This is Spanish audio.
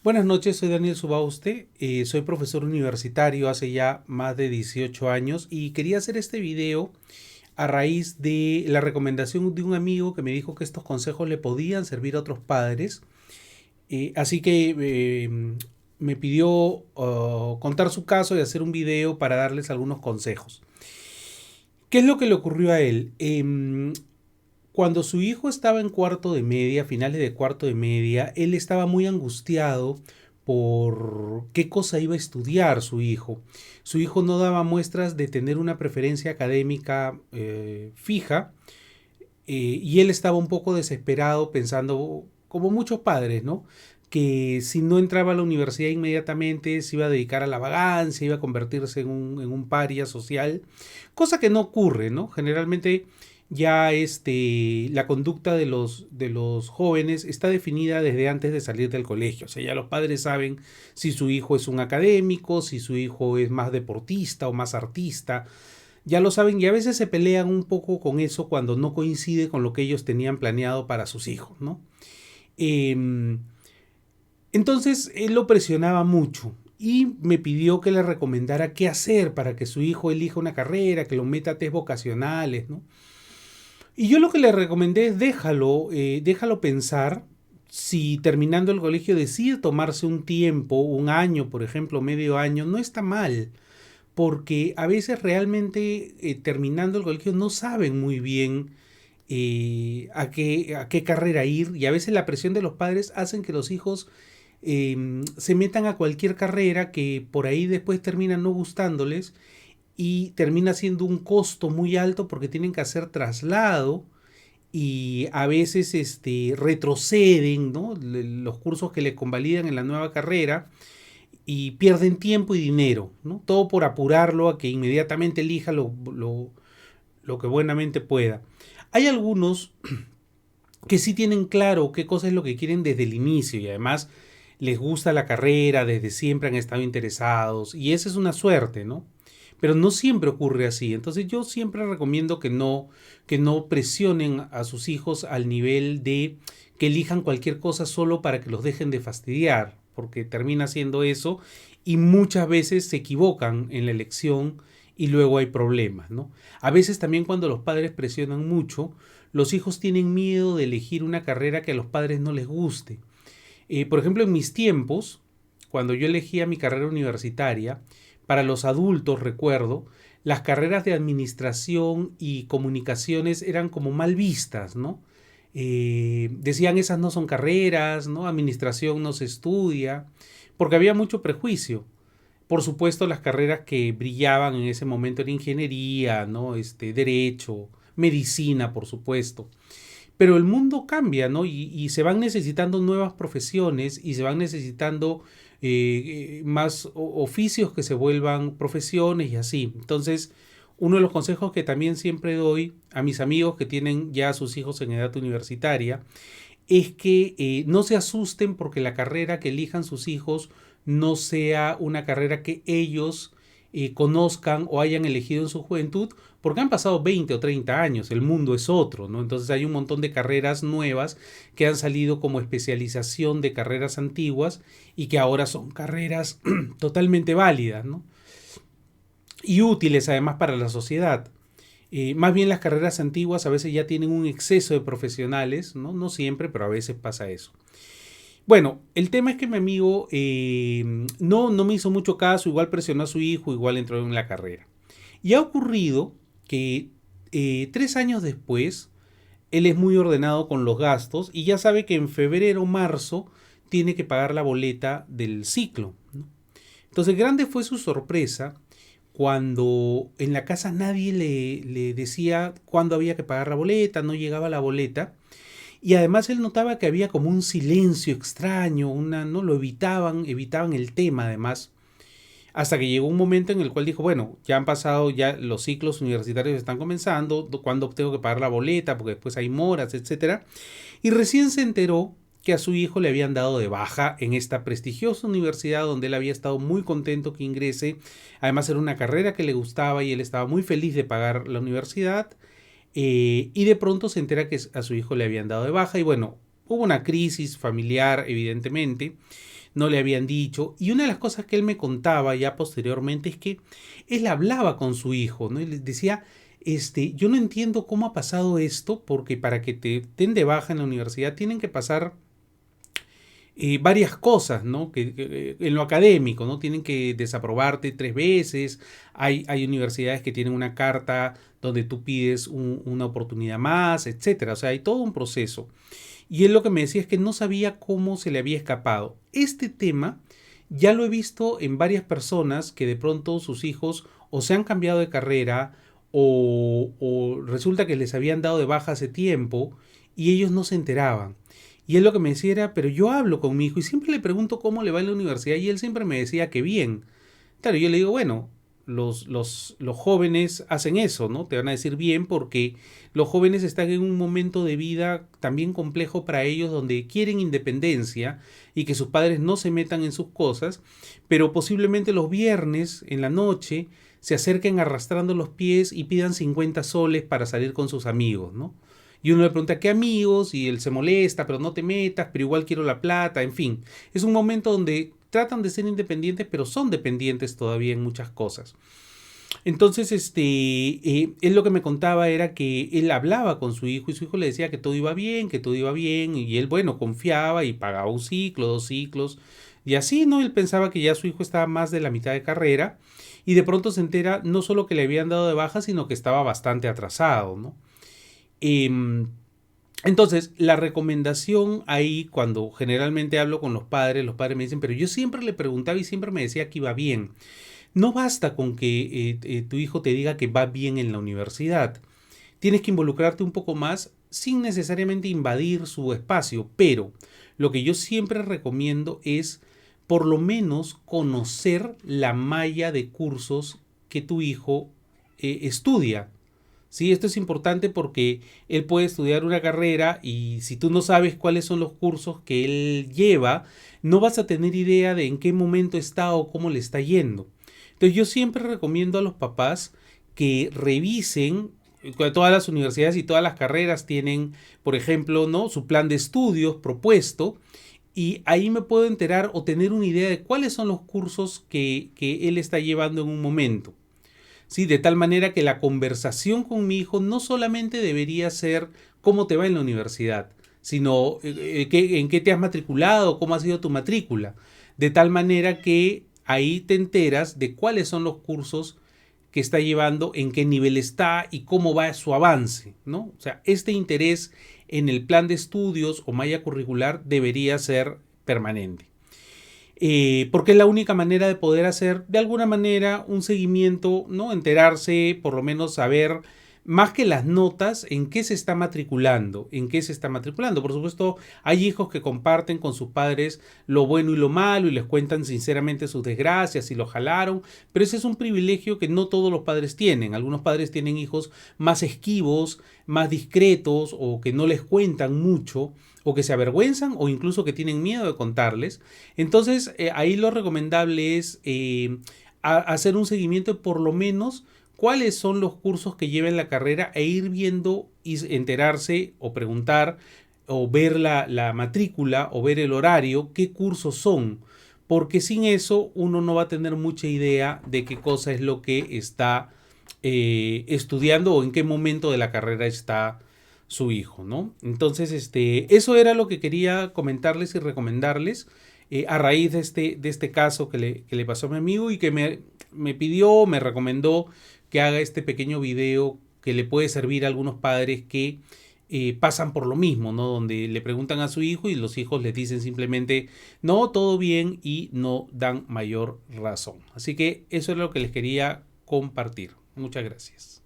Buenas noches, soy Daniel Subauste, soy profesor universitario hace ya más de 18 años y quería hacer este video a raíz de la recomendación de un amigo que me dijo que estos consejos le podían servir a otros padres. Así que me pidió contar su caso y hacer un video para darles algunos consejos. ¿Qué es lo que le ocurrió a él? Cuando su hijo estaba en cuarto de media, finales de cuarto de media, él estaba muy angustiado por qué cosa iba a estudiar su hijo. Su hijo no daba muestras de tener una preferencia académica fija, y él estaba un poco desesperado pensando, como muchos padres, ¿no? Que si no entraba a la universidad inmediatamente se iba a dedicar a la vagancia, iba a convertirse en un paria social, cosa que no ocurre, ¿no? Generalmente ya la conducta de los jóvenes está definida desde antes de salir del colegio. O sea, ya los padres saben si su hijo es un académico, si su hijo es más deportista o más artista. Ya lo saben y a veces se pelean un poco con eso cuando no coincide con lo que ellos tenían planeado para sus hijos, ¿no? Eh, entonces él lo presionaba mucho y me pidió que le recomendara qué hacer para que su hijo elija una carrera, que lo meta a test vocacionales, ¿no? Y yo lo que le recomendé es déjalo pensar si terminando el colegio decide tomarse un tiempo, un año, por ejemplo, medio año, no está mal, porque a veces realmente terminando el colegio no saben muy bien a qué carrera ir y a veces la presión de los padres hacen que los hijos se metan a cualquier carrera que por ahí después termina no gustándoles y termina siendo un costo muy alto porque tienen que hacer traslado y a veces retroceden, ¿no? Los cursos que le convalidan en la nueva carrera y pierden tiempo y dinero, ¿no? Todo por apurarlo a que inmediatamente elija lo que buenamente pueda. Hay algunos que sí tienen claro qué cosa es lo que quieren desde el inicio y además les gusta la carrera, desde siempre han estado interesados y esa es una suerte, ¿no? Pero no siempre ocurre así. Entonces yo siempre recomiendo que no presionen a sus hijos al nivel de que elijan cualquier cosa solo para que los dejen de fastidiar, porque termina siendo eso y muchas veces se equivocan en la elección y luego hay problemas, ¿no? A veces también cuando los padres presionan mucho, los hijos tienen miedo de elegir una carrera que a los padres no les guste. Por ejemplo, en mis tiempos, cuando yo elegía mi carrera universitaria, para los adultos, recuerdo, las carreras de administración y comunicaciones eran como mal vistas, ¿no? Decían esas no son carreras, ¿no? Administración no se estudia, porque había mucho prejuicio. Por supuesto, las carreras que brillaban en ese momento eran ingeniería, ¿no? Derecho, medicina, por supuesto. Pero el mundo cambia, ¿no? Y se van necesitando nuevas profesiones y se van necesitando más oficios que se vuelvan profesiones y así. Entonces, uno de los consejos que también siempre doy a mis amigos que tienen ya a sus hijos en edad universitaria es que no se asusten porque la carrera que elijan sus hijos no sea una carrera que ellos conozcan o hayan elegido en su juventud, porque han pasado 20 o 30 años, el mundo es otro, ¿no? Entonces hay un montón de carreras nuevas que han salido como especialización de carreras antiguas y que ahora son carreras totalmente válidas, ¿no? Y útiles además para la sociedad. Más bien las carreras antiguas a veces ya tienen un exceso de profesionales, ¿no? No siempre, pero a veces pasa eso. Bueno, el tema es que mi amigo no me hizo mucho caso, igual presionó a su hijo, igual entró en la carrera. Y ha ocurrido que 3 años después, él es muy ordenado con los gastos y ya sabe que en febrero o marzo tiene que pagar la boleta del ciclo, ¿no? Entonces, grande fue su sorpresa cuando en la casa nadie le decía cuándo había que pagar la boleta, no llegaba la boleta. Y además él notaba que había como un silencio extraño, no lo evitaban el tema además, hasta que llegó un momento en el cual dijo, bueno, ya han pasado, ya los ciclos universitarios están comenzando, cuándo tengo que pagar la boleta, porque después hay moras, etcétera. Y recién se enteró que a su hijo le habían dado de baja en esta prestigiosa universidad donde él había estado muy contento que ingrese. Además era una carrera que le gustaba y él estaba muy feliz de pagar la universidad. Y de pronto se entera que a su hijo le habían dado de baja y bueno, hubo una crisis familiar evidentemente, no le habían dicho. Y una de las cosas que él me contaba ya posteriormente es que él hablaba con su hijo, ¿no? Y le decía, yo no entiendo cómo ha pasado esto, porque para que te den de baja en la universidad tienen que pasar varias cosas, ¿no? En lo académico, ¿no? Tienen que desaprobarte 3 veces. Hay universidades que tienen una carta donde tú pides una oportunidad más, etcétera. O sea, hay todo un proceso. Y él lo que me decía es que no sabía cómo se le había escapado. Este tema ya lo he visto en varias personas que de pronto sus hijos o se han cambiado de carrera o resulta que les habían dado de baja hace tiempo y ellos no se enteraban. Y él lo que me decía era, pero yo hablo con mi hijo y siempre le pregunto cómo le va en la universidad y él siempre me decía que bien. Claro, yo le digo, bueno, los jóvenes hacen eso, ¿no? Te van a decir bien porque los jóvenes están en un momento de vida también complejo para ellos donde quieren independencia y que sus padres no se metan en sus cosas, pero posiblemente los viernes en la noche se acerquen arrastrando los pies y pidan 50 soles para salir con sus amigos, ¿no? Y uno le pregunta, ¿qué amigos? Y él se molesta, pero no te metas, pero igual quiero la plata, en fin. Es un momento donde tratan de ser independientes, pero son dependientes todavía en muchas cosas. Entonces, él lo que me contaba era que él hablaba con su hijo y su hijo le decía que todo iba bien, y él, bueno, confiaba y pagaba un ciclo, 2 ciclos, y así, ¿no? Él pensaba que ya su hijo estaba más de la mitad de carrera, y de pronto se entera no solo que le habían dado de baja, sino que estaba bastante atrasado, ¿no? Em, entonces, la recomendación ahí, cuando generalmente hablo con los padres me dicen, pero yo siempre le preguntaba y siempre me decía que iba bien. No basta con que tu hijo te diga que va bien en la universidad. Tienes que involucrarte un poco más sin necesariamente invadir su espacio, pero lo que yo siempre recomiendo es por lo menos conocer la malla de cursos que tu hijo estudia. Sí, esto es importante porque él puede estudiar una carrera y si tú no sabes cuáles son los cursos que él lleva, no vas a tener idea de en qué momento está o cómo le está yendo. Entonces yo siempre recomiendo a los papás que revisen, todas las universidades y todas las carreras tienen, por ejemplo, ¿no? Su plan de estudios propuesto y ahí me puedo enterar o tener una idea de cuáles son los cursos que él está llevando en un momento. ¿Sí? De tal manera que la conversación con mi hijo no solamente debería ser cómo te va en la universidad, sino en qué te has matriculado, cómo ha sido tu matrícula. De tal manera que ahí te enteras de cuáles son los cursos que está llevando, en qué nivel está y cómo va su avance, ¿no? O sea, este interés en el plan de estudios o malla curricular debería ser permanente. Porque es la única manera de poder hacer de alguna manera un seguimiento, ¿no? Enterarse, por lo menos saber más que las notas, en qué se está matriculando, en qué se está matriculando. Por supuesto, hay hijos que comparten con sus padres lo bueno y lo malo y les cuentan sinceramente sus desgracias y lo jalaron, pero ese es un privilegio que no todos los padres tienen. Algunos padres tienen hijos más esquivos, más discretos o que no les cuentan mucho o que se avergüenzan o incluso que tienen miedo de contarles. Entonces, ahí lo recomendable es hacer un seguimiento de por lo menos cuáles son los cursos que lleva en la carrera e ir viendo y enterarse o preguntar o ver la matrícula o ver el horario, qué cursos son, porque sin eso uno no va a tener mucha idea de qué cosa es lo que está estudiando o en qué momento de la carrera está su hijo, ¿no? Entonces, eso era lo que quería comentarles y recomendarles a raíz de este caso que le pasó a mi amigo y que me pidió, me recomendó que haga este pequeño video que le puede servir a algunos padres que pasan por lo mismo, ¿no? Donde le preguntan a su hijo y los hijos les dicen simplemente, no, todo bien y no dan mayor razón. Así que eso es lo que les quería compartir. Muchas gracias.